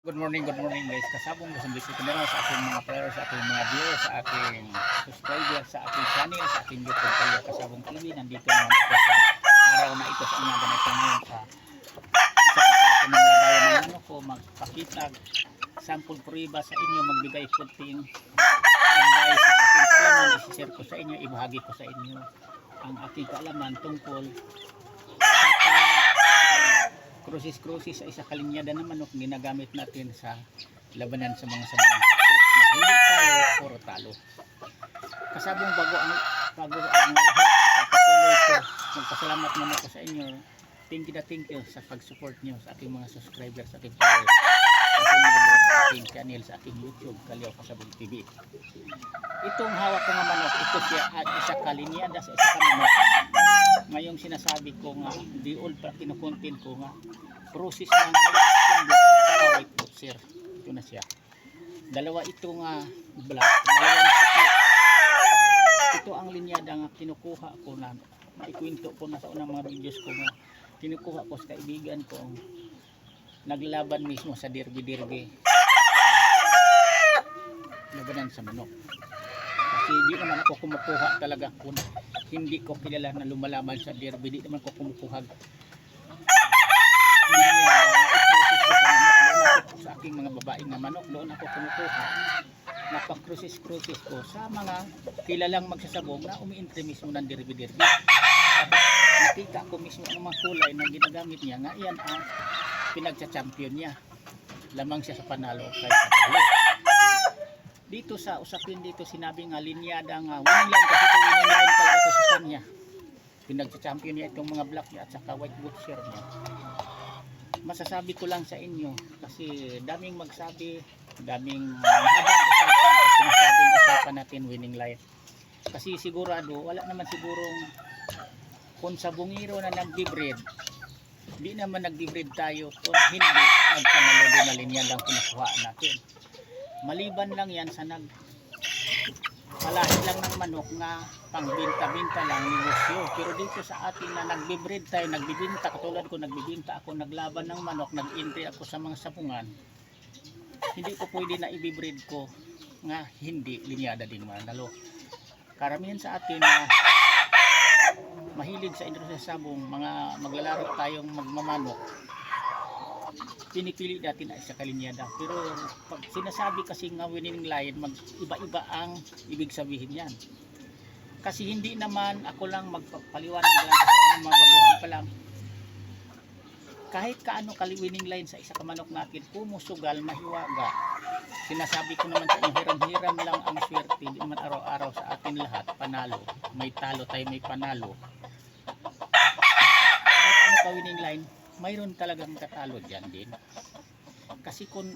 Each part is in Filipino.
Good morning guys. Kasabong gusto bisita ko na sa aking mga players, sa aking mga viewers, sa aking subscribers, sa aking channel, sa aking YouTube Kalyo Kasabong TV. Nandito naman ako sa araw na ito sa inyo ganito ngayon sa isa ka parte ng lagayan ng ano ko, magpakitag sample prueba sa inyo, magbigay kunting advice sa aking kaalaman, isi-share ko sa inyo, ibahagi ko sa inyo ang aking kaalaman tungkol krusis sa isa kalinyada na manok ginagamit natin sa labanan sa mga sabang takot na hindi tayo puro talo. Kasabong bago ang lahat, patuloy ko magpasalamat naman ko sa inyo. Thank you sa pag-support nyo sa aking mga subscribers, sa aking followers, sa aking channel, sa aking YouTube Kalyo Kasabong TV. Itong hawak ko nga manok, ito siya at isa kalinyada sa isa ka manok. Ngayong sinasabi ko nga, di all pa kinukontent ko nga, process ng white boxer. Ito na siya. Dalawa ito nga black, dalawang puti. Ito ang linyada nga kinukuha ko na, maikwento ko na sa unang mga videos ko nga, kinukuha ko sa kaibigan ko, naglalaban mismo sa derby. Labanan sa manok. Kasi di naman ako kumukuha talaga kung hindi ko kilala na lumalaban sa derby, di naman ko kumukuha sa aking mga babaeng na manok. Doon ako kumukuha, napakrusis ko sa mga kilalang magsasabong na umiintri mismo ng derby. Nakita ko mismo ang mga kulay na ginagamit niya nga yan ang pinagsa-champion niya, lamang siya sa panalo kaysa talo. Dito sa usapin dito sinabi nga linyada nga winning line, kasi ito winning line talaga ito sa kanya. Pinagsa-champion niya itong mga black niya at saka white boxer niya. Masasabi ko lang sa inyo kasi daming magsabi, daming mahabang usapan at sinasabing usapan natin winning line. Kasi sigurado wala naman sigurong kung sa bungiro na nagdi-breed, di naman nagdi-breed tayo kung hindi nagkamalo din na linyada ang pinakuha natin. Maliban lang yan sa palahid lang ng manok nga pangbinta-binta lang negosyo. Pero dito sa atin na nagbibreed tayo, nagbibinta, katulad ko nagbibinta ako, naglaban ng manok, nag-entry ako sa mga sabungan, hindi ko pwede na ibibreed ko nga hindi linyada din manalo. Karamihan sa atin na mahilig sa industry sa sabong, mga maglalaro tayong magmamanok, pinipili natin ay sa kalinyada. Pero pag sinasabi kasi nga winning line, iba-iba ang ibig sabihin yan. Kasi hindi naman ako lang magpapaliwanag lang sa mga baguhan pa lang. Kahit kaano winning line sa isa kamanok natin, kumusugal, mahiwaga. Sinasabi ko naman sa inyo, hiram-hiram lang ang swerte. Hindi naman araw-araw sa atin lahat panalo. May talo tayo, may panalo. Kahit ano ka winning line, mayroon talagang katalo dyan din. Kasi kung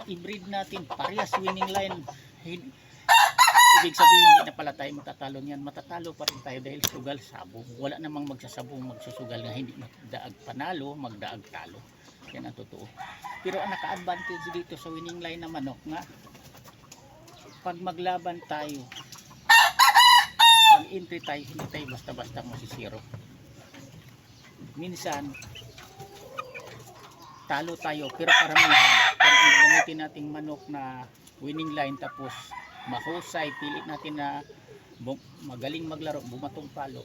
i-breed natin parehas winning line, ibig sabihin hindi na pala tayo matatalo niyan. Matatalo pa rin tayo dahil sugal sabong. Wala namang magsasabong magsusugal na hindi magdaag panalo, magdaag talo. Yan ang totoo. Pero ang naka-advantage dito sa winning line na manok nga, pag maglaban tayo, pag entry tayo, hindi tayo basta-basta masisiro. Minsan talo tayo, pero karamihan pag gamitin nating manok na winning line tapos mahusay, pilit natin na magaling maglaro, bumatong palo,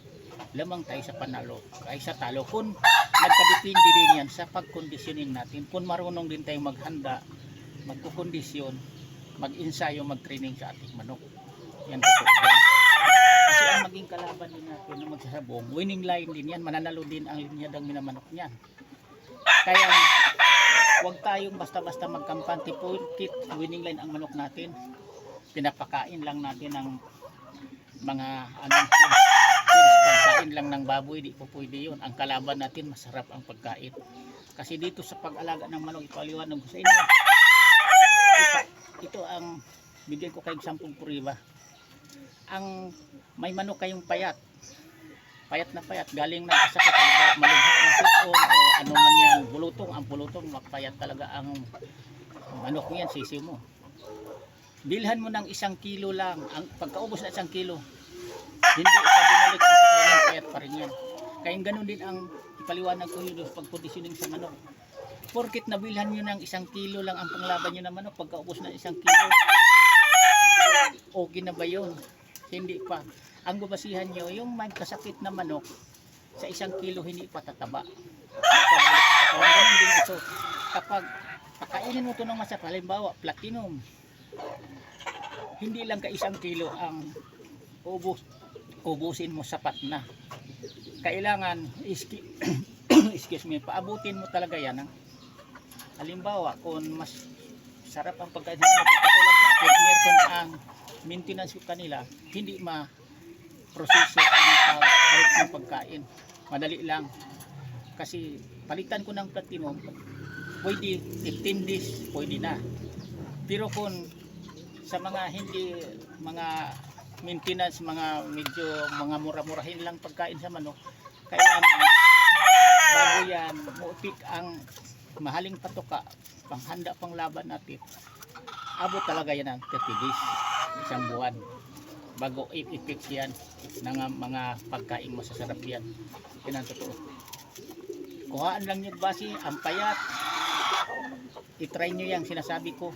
lamang tayo sa panalo kaysa talo. Kung nagkadepende din yan sa pagkondisyonin natin, kung marunong din tayo maghanda, magkukondisyon, mag-ensayo, mag-training sa ating manok, yan totoo yan. Kasi ang maging kalaban din natin na magsasabong, winning line din yan, mananalo din ang linyadang minamanok niyan. Kaya huwag tayong basta-basta magkampante po kit winning line ang manok natin. Pinapakain lang natin ng mga pagkain lang ng baboy, di po pwede yun. Ang kalaban natin, masarap ang pagkain. Kasi dito sa pag-alaga ng manok, ipaliwanag ko sa inyo. Ito ang bigyan ko kayong sampung puriba. Ang may manok kayong payat na payat, galing na kasakit, malughat ng sipon o ano man yan, bulutong, ang bulutong mapayat talaga ang manok niyan, sisiw mo. Bilhan mo ng 1 kilo lang, ang pagkaubos na 1 kilo, hindi ito bumalik ang katawan, payat pa rin yan. Kaya ganun din ang ipaliwanag ko yun pag conditioning sa manok. Porkit nabilhan nyo ng 1 kilo lang ang panglaban nyo na manok, pagkaubos ng 1 kilo, okay na ba yun? Hindi pa. Ang babasihan nyo, yung may kasakit na manok, sa 1 kilo hindi pa tataba. Ganun din ito. Kapag pakainin mo ito ng masarap, halimbawa, platinum, hindi lang ka 1 kilo ang ubusin mo, sapat na. Kailangan, excuse me, paabutin mo talaga yan. Halimbawa, kung mas sarap ang pagkain sa manok, katulad sa akin, meron ang maintenance ko kanila, hindi ma-proseso ang palit ng pagkain. Madali lang. Kasi palitan ko ng platinum, pwede 15 days, pwede na. Pero kung sa mga hindi, mga maintenance, mga medyo mga mura-murahin lang pagkain sa manok, kailangan bago yan, muupik ang mahaling patuka, panghanda pang laban natin, abot talaga yan ng 30 days, 1 buwan, bago i-fix yan ng mga pagkain masasarap yan. Yan ang totoo. Kuhaan lang yung basi, ang payat, itry nyo yan, sinasabi ko,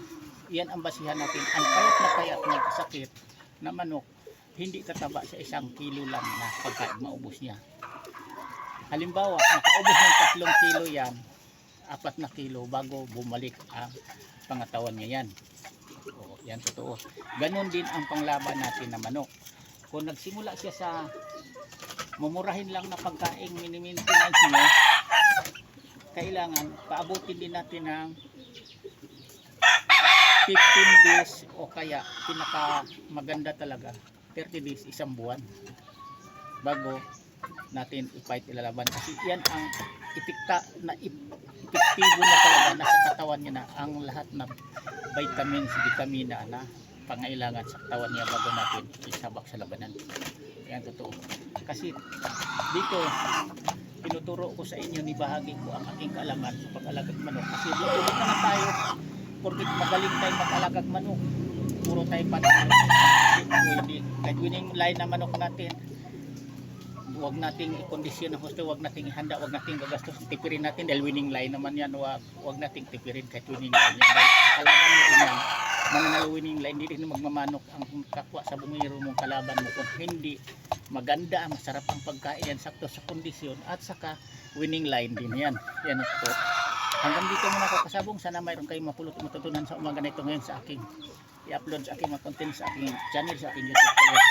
yan ang basihan natin. Ang payat na kasakit na manok, hindi tataba sa 1 kilo lang na pagkain maubos niya. Halimbawa, nakaubos ng 3 kilo yan, 4 na kilo bago bumalik ang pangatawan niya yan. O, yan totoo. Ganon din ang panglaban natin na manok. Kung nagsimula siya sa mumurahin lang na pagkain, mini-maintenance mo, kailangan paabutin din natin ng 15 days o kaya pinaka maganda talaga 30 days, 1 buwan bago natin i-fight, ilalaban. Kasi yan ang epektibo na talaga, nasa katawan niya na ang lahat ng vitamins, vitamina na pangailangan sa katawan niya bago natin isabak sa labanan. Yan totoo. Kasi dito tinuturo ko sa inyo, nibahagi ko ang aking kaalaman sa pag-alagang manok. Kasi dito na tayo, porkit magaling tayo mag-alagang manok, puro tayo panalo. Kahit winning line na manok natin, huwag nating i-kondisyon ng gusto, huwag nating ihanda, huwag nating gagastos, tipirin natin dahil winning line naman yan, huwag nating tipirin kahit winning line yan. Dahil kalaban mo din yan, mananalo winning line, hindi rin magmamanok ang kapwa sa bungiro mong kalaban mo kung hindi maganda, masarap ang pagkain yan, sakto sa kondisyon, at saka winning line din yan. Yan ito. Hanggang dito muna kakasabong, sana mayroon kayong mapulot matutunan sa umaga na ito ngayon sa aking i-upload sa aking mga content sa aking channel, sa aking YouTube channel.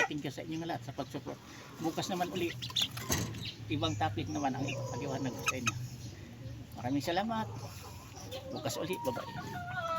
Thank you sa inyong lahat sa pag-support. Bukas naman uli, ibang topic naman ang ipapagawa ng sa inyo. Maraming salamat. Bukas uli, bye-bye.